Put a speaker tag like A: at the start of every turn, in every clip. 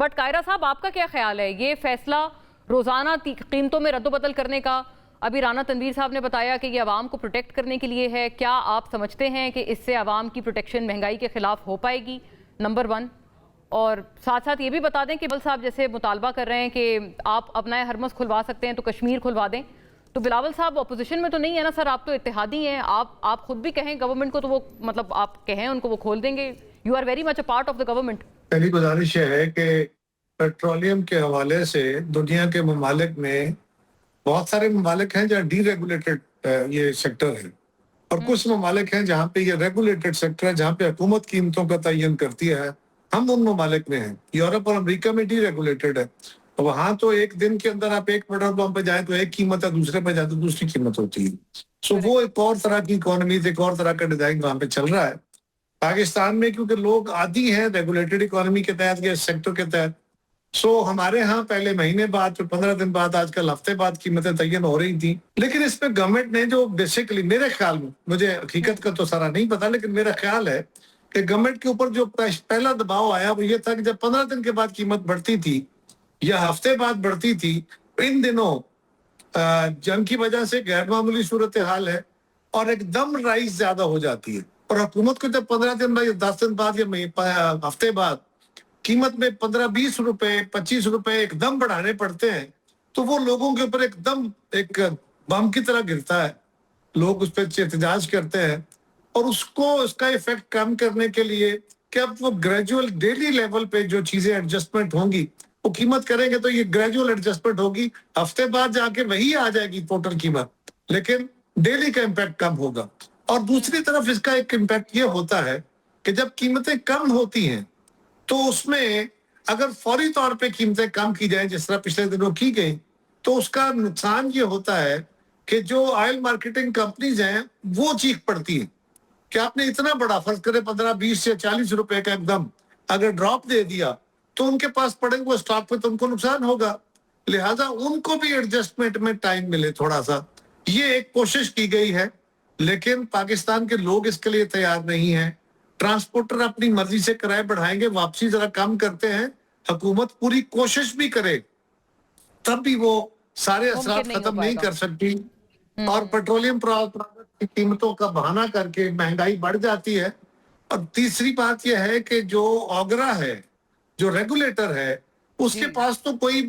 A: But Kaira صاحب آپ کا کیا خیال ہے یہ فیصلہ روزانہ قیمتوں میں رد و بدل کرنے کا؟ ابھی رانا تنویر صاحب نے بتایا کہ یہ عوام کو پروٹیکٹ کرنے کے لیے ہے. کیا آپ سمجھتے ہیں کہ اس سے عوام کی پروٹیکشن مہنگائی کے خلاف ہو پائے گی؟ نمبر 1. اور ساتھ ساتھ یہ بھی بتا دیں کہ بل صاحب جیسے مطالبہ کر رہے ہیں کہ آپ اپنا ہرمز کھلوا سکتے ہیں تو کشمیر کھلوا دیں، تو بلاول صاحب اپوزیشن میں تو نہیں ہے نا سر؟ آپ تو اتحادی ہیں. آپ خود بھی کہیں گورنمنٹ کو تو وہ مطلب آپ کہیں ان کو وہ کھول دیں گے. You are very much a part of the government.
B: پہلی گزارش یہ ہے کہ پیٹرولیم کے حوالے سے دنیا کے ممالک میں بہت سارے ممالک ہیں جہاں ڈی ریگولیٹڈ یہ سیکٹر ہے، اور کچھ ممالک ہیں جہاں پہ یہ ریگولیٹڈ سیکٹر ہے، جہاں پہ حکومت قیمتوں کا تعین کرتی ہے. ہم ان ممالک میں ہیں. یورپ اور امریکہ میں ڈی ریگولیٹڈ ہے. وہاں تو ایک دن کے اندر آپ ایک پیٹرول پمپ پہ جائیں تو ایک قیمت ہے، دوسرے پہ جائیں تو دوسری قیمت ہوتی ہے. سو وہ ایک اور طرح کی اکانومیز، ایک اور طرح کا ڈیزائن وہاں پہ چل رہا ہے. پاکستان میں کیونکہ لوگ عادی ہیں ریگولیٹڈ اکانومی کے تحت یا سیکٹر کے تحت، سو ہمارے ہاں پہلے مہینے بعد پھر 15 دن بعد، آج کل ہفتے بعد قیمتیں تعین ہو رہی تھیں. لیکن اس پہ گورنمنٹ نے جو بیسیکلی میرے خیال میں، مجھے حقیقت کا تو سارا نہیں پتا، لیکن میرا خیال ہے کہ گورنمنٹ کے اوپر جو پہلا دباؤ آیا وہ یہ تھا کہ جب 15 دن کے بعد قیمت بڑھتی تھی یا ہفتے بعد بڑھتی تھی، ان دنوں جنگ کی وجہ سے غیر معمولی صورتحال ہے اور ایک دم رائز زیادہ ہو جاتی ہے، اور حکومت کو جب 15 دن بعد یا 10 دن بعد یا ہفتے بعد قیمت میں 15-20 روپے 25 روپے ایک دم بڑھانے پڑتے ہیں تو وہ لوگوں کے اوپر ایک دم ایک بم کی طرح گرتا ہے. لوگ اس پہ احتجاج کرتے ہیں، اور اس کا ایفیکٹ کم کرنے کے لیے کہ اب وہ گریجول ڈیلی لیول پہ جو چیزیں ایڈجسٹمنٹ ہوں گی وہ قیمت کریں گے تو یہ گریجول ایڈجسٹمنٹ ہوگی. ہفتے بعد جا کے وہی آ جائے گی ٹوٹل قیمت، لیکن ڈیلی کا امپیکٹ کم ہوگا. اور دوسری طرف اس کا ایک امپیکٹ یہ ہوتا ہے کہ جب قیمتیں کم ہوتی ہیں تو اس میں اگر فوری طور پہ قیمتیں کم کی جائیں جس طرح پچھلے دنوں کی گئی، تو اس کا نقصان یہ ہوتا ہے کہ جو آئل مارکیٹنگ کمپنیز ہیں وہ چیخ پڑتی ہیں کہ آپ نے اتنا بڑا، فرض کرے 15-20 یا 40 روپے کا ایک دم اگر ڈراپ دے دیا تو ان کے پاس پڑے گا اسٹاک پہ تو ان کو نقصان ہوگا. لہٰذا ان کو بھی ایڈجسٹمنٹ میں ٹائم ملے تھوڑا سا. یہ ایک کوشش کی گئی ہے، لیکن پاکستان کے لوگ اس کے لیے تیار نہیں ہیں. ٹرانسپورٹر اپنی مرضی سے کرائے بڑھائیں گے، واپسی ذرا کم کرتے ہیں. حکومت پوری کوشش بھی کرے تب بھی وہ سارے اثرات ختم نہیں کر سکتی، اور پیٹرولیم پروڈکٹ کی قیمتوں کا بہانہ کر کے مہنگائی بڑھ جاتی ہے. اور تیسری بات یہ ہے کہ جو آگرا ہے، جو ریگولیٹر ہے، اس کے پاس تو کوئی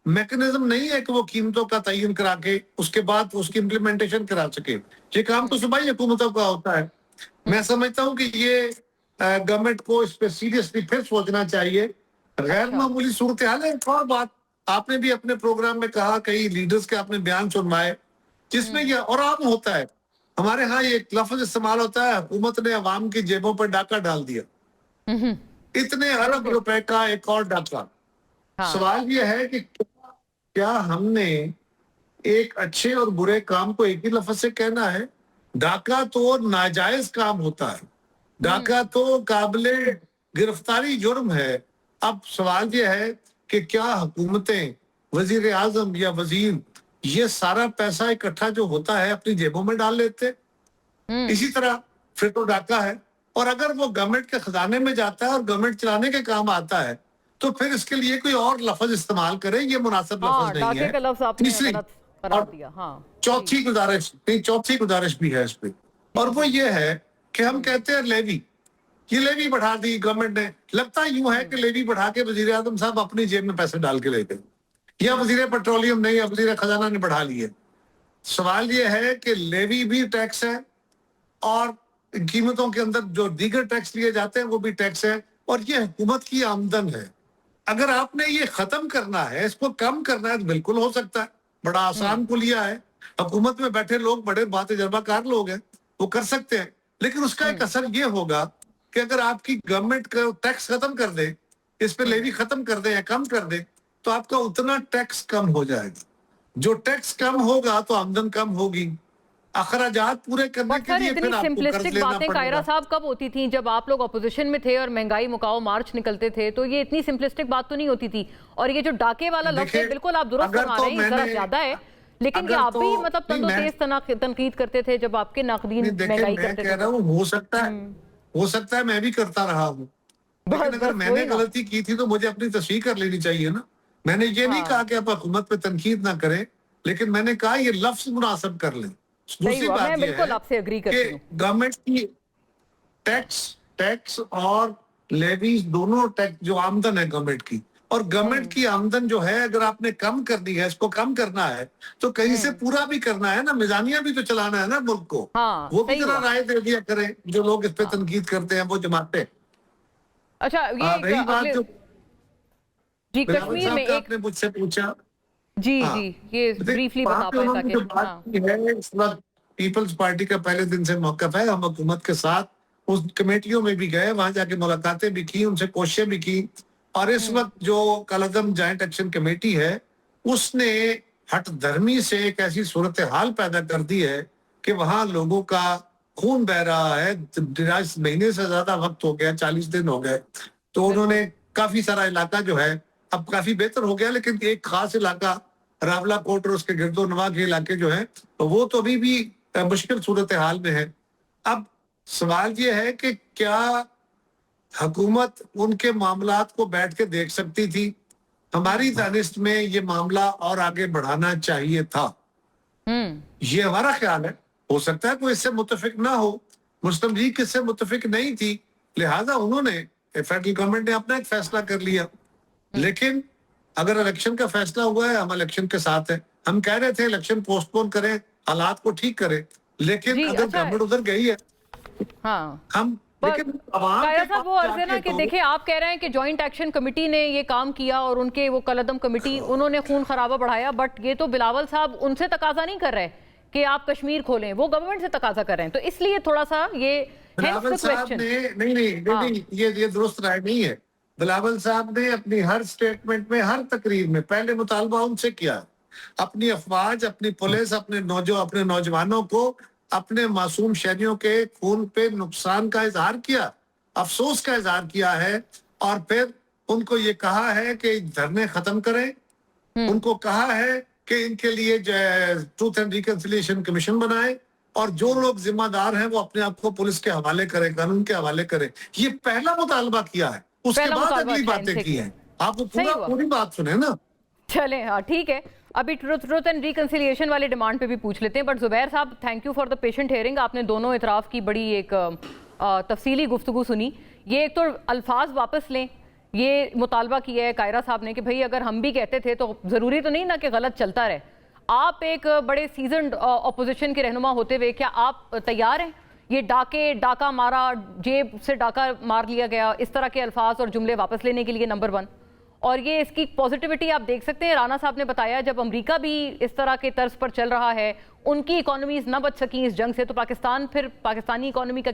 B: میکنزم نہیں ہے کہ وہ قیمتوں کا تعین کرا کے اس کے بعد اس کی امپلیمنٹیشن کرا سکے. یہ کام تو صوبائی حکومتوں کا ہوتا ہے. میں سمجھتا ہوں کہ یہ گورنمنٹ کو اس پہ سیریسلی پھر سوچنا چاہیے. غیر معمولی صورتحال ہے. ایک اور بات آپ نے بھی اپنے پروگرام میں کہا، کئی لیڈرز کے آپ نے بیان سنوائے جس میں یہ اور عام ہوتا ہے. ہمارے ہاں یہ ایک لفظ استعمال ہوتا ہے، حکومت نے عوام کی جیبوں پر ڈاکہ ڈال دیا. اتنے ارب روپے کا ایک اور ڈاکہ. سوال یہ ہے کہ کیا ہم نے ایک اچھے اور برے کام کو ایک ہی لفظ سے کہنا ہے؟ ڈاکہ تو ناجائز کام ہوتا ہے، ڈاکہ تو قابل گرفتاری جرم ہے. اب سوال یہ ہے کہ کیا حکومتیں، وزیر اعظم یا وزیر، یہ سارا پیسہ اکٹھا جو ہوتا ہے اپنی جیبوں میں ڈال لیتے؟ اسی طرح پھر تو ڈاکہ ہے. اور اگر وہ گورنمنٹ کے خزانے میں جاتا ہے اور گورنمنٹ چلانے کے کام آتا ہے تو پھر اس کے لیے کوئی اور لفظ استعمال کریں، یہ مناسب لفظ نہیں ہے.
A: کا لفظ آپ نے
B: تیسری
A: غلط قرار دیا.
B: چوتھی گزارش بھی ہے اس پہ، اور وہ یہ ہے کہ ہم کہتے ہیں لیوی، یہ لیوی بڑھا دی گورنمنٹ نے. لگتا یوں ہے کہ لیوی بڑھا کے وزیر اعظم صاحب اپنی جیب میں پیسے ڈال کے لے گئے، یا وزیر پیٹرولیم نے یا وزیر خزانہ نے بڑھا لیے. سوال یہ ہے کہ لیوی بھی ٹیکس ہے، اور قیمتوں کے اندر جو دیگر ٹیکس لیے جاتے ہیں وہ بھی ٹیکس ہے، اور یہ حکومت کی آمدن ہے. اگر آپ نے یہ ختم کرنا ہے، اس کو کم کرنا ہے، تو بالکل ہو سکتا ہے. بڑا آسان کلیہ ہے. حکومت میں بیٹھے لوگ بڑے تجربہ کار لوگ ہیں، وہ کر سکتے ہیں. لیکن اس کا ایک اثر یہ ہوگا کہ اگر آپ کی گورنمنٹ کا ٹیکس ختم کر دے، اس پہ لیوی ختم کر دے یا کم کر دے، تو آپ کا اتنا ٹیکس کم ہو جائے گا. جو ٹیکس کم ہوگا تو آمدن کم ہوگی. اخراجات پورے کرنے کے لیے پھر آپ کو قرض لینا
A: باتیں
B: پڑے
A: قائرہ
B: گا.
A: صاحب کب ہوتی تھیں؟ جب آپ لوگ اپوزیشن میں تھے اور مہنگائی مکاؤ مارچ نکلتے تھے تو یہ اتنی سمپلسٹک بات تو نہیں ہوتی تھی. اور یہ جو ڈاکے والا لفظ ہے، بالکل آپ درست فرما رہے ہیں، ذرا زیادہ ہے، لیکن یہ آپ بھی مطلب تند و تیز تنقید کرتے تھے جب آپ کے ناقدین مہنگائی کرتے تھے.
B: میں کہہ رہا ہوں ہو سکتا ہے میں بھی کرتا رہا ہوں، لیکن اگر میں نے غلطی کی تھی تو مجھے اپنی تصحیح کر لینی چاہیے نا. میں نے یہ نہیں کہا کہ آپ حکومت پہ تنقید نہ کریں, لیکن میں نے کہا یہ لفظ مناسب کر لیں. دوسری بات یہ ہے کہ گورنمنٹ کی ٹیکس اور لیویز دونوں ٹیکس جو آمدن ہے گورنمنٹ کی, اور گورنمنٹ کی آمدن جو ہے اگر آپ نے کم کرنی ہے, اس کو کم کرنا ہے تو کہیں سے پورا بھی کرنا ہے نا, میزانیہ بھی تو چلانا ہے نا ملک کو. وہ بھی ذرا رائے دے دیا کریں جو لوگ اس پہ تنقید کرتے ہیں وہ جماعتیں.
A: اچھا
B: رہی بات جو
A: جی کشمیر میں
B: آپ نے مجھ سے پوچھا,
A: جی یہ بریفلی بتا پائے
B: اس وقت پیپلز پارٹی کا پہلے دن سے موقف ہے, ہم حکومت کے ساتھ اس کمیٹیوں میں بھی گئے, وہاں جا کے ملاقاتیں بھی کی, ان سے کوششیں بھی کی, اور اس وقت جو کالعدم جوائنٹ ایکشن کمیٹی ہے اس نے ہٹ دھرمی سے ایک ایسی صورتحال پیدا کر دی ہے کہ وہاں لوگوں کا خون بہ رہا ہے. 2 مہینے سے زیادہ وقت ہو گیا, 40 دن ہو گئے, تو انہوں نے کافی سارا علاقہ جو ہے اب کافی بہتر ہو گیا, لیکن ایک خاص علاقہ راولہ کوٹ اور اس کے گرد و نواح کے علاقے جو ہیں وہ تو ابھی بھی مشکل صورتحال میں ہے. اب سوال یہ ہے کہ کیا حکومت ان کے معاملات کو بیٹھ کے دیکھ سکتی تھی؟ ہماری دانست میں یہ معاملہ اور آگے بڑھانا چاہیے تھا, یہ ہمارا خیال ہے. ہو سکتا ہے کوئی اس سے متفق نہ ہو, مسلم لیگ اس سے متفق نہیں تھی, لہذا انہوں نے فیڈرل گورنمنٹ نے اپنا ایک فیصلہ کر لیا. لیکن اگر الیکشن کا فیصلہ ہوا ہے, ہم الیکشن کے ساتھ ہیں. ہم کہہ رہے تھے الیکشن پوسٹ پون کریں, حالات کو ٹھیک کریں, لیکن اگر گورنمنٹ ادھر گئی ہے ہم
A: صاحب وہ عرض ہے نا کہ دیکھیں آپ کہہ رہے ہیں کہ جوائنٹ ایکشن کمیٹی نے یہ کام کیا اور ان کے وہ کالعدم کمیٹی انہوں نے خون خرابہ بڑھایا, بٹ یہ تو بلاول صاحب ان سے تقاضا نہیں کر رہے کہ آپ کشمیر کھولیں, وہ گورنمنٹ سے تقاضا کر رہے ہیں. تو اس لیے تھوڑا سا یہ
B: بلاول صاحب نے نہیں یہ درست رائے نہیں ہے. بلاول صاحب نے اپنی ہر سٹیٹمنٹ میں, ہر تقریر میں پہلے مطالبہ ان سے کیا, اپنی افواج, اپنی پولیس, اپنے نوجوانوں کو اپنے معصوم شہریوں کے خون پہ نقصان کا اظہار کیا, افسوس کا اظہار کیا ہے, اور پھر ان کو یہ کہا ہے کہ دھرنے ختم کریں. ان کو کہا ہے کہ ان کے لیے ٹروتھ اینڈ ریکنسیلیشن کمیشن بنائیں, اور جو لوگ ذمہ دار ہیں وہ اپنے آپ کو پولیس کے حوالے کریں, قانون کے حوالے کریں. یہ پہلا مطالبہ کیا ہے, اس کے بعد اگلی باتیں کی ہیں. آپ کو پوری بات سنیں نا.
A: چلیں ہاں ٹھیک ہے, ابھی ٹروتھ اینڈ ریکنسیلیشن والے ڈیمانڈ پہ بھی پوچھ لیتے ہیں. بٹ زبیر صاحب thank you for the patient hearing. آپ نے دونوں اطراف کی بڑی ایک تفصیلی گفتگو سنی. یہ ایک تو الفاظ واپس لیں, یہ مطالبہ کیا ہے قائرہ صاحب نے کہ بھئی اگر ہم بھی کہتے تھے تو ضروری تو نہیں نا کہ غلط چلتا رہے. آپ ایک بڑے سیزنڈ اپوزیشن کے رہنما ہوتے ہوئے کیا آپ تیار ہیں یہ ڈاکہ مارا, جیب سے ڈاکہ مار لیا گیا, اس طرح کے الفاظ اور جملے واپس لینے کے لیے نمبر 1, اور یہ اس کی پوزیٹیوٹی آپ دیکھ سکتے ہیں. رانا صاحب نے بتایا جب امریکہ بھی اس طرح کے طرز پر چل رہا ہے, ان کی اکانومیز نہ بچ سکیں اس جنگ سے, تو پاکستانی اکانومی کا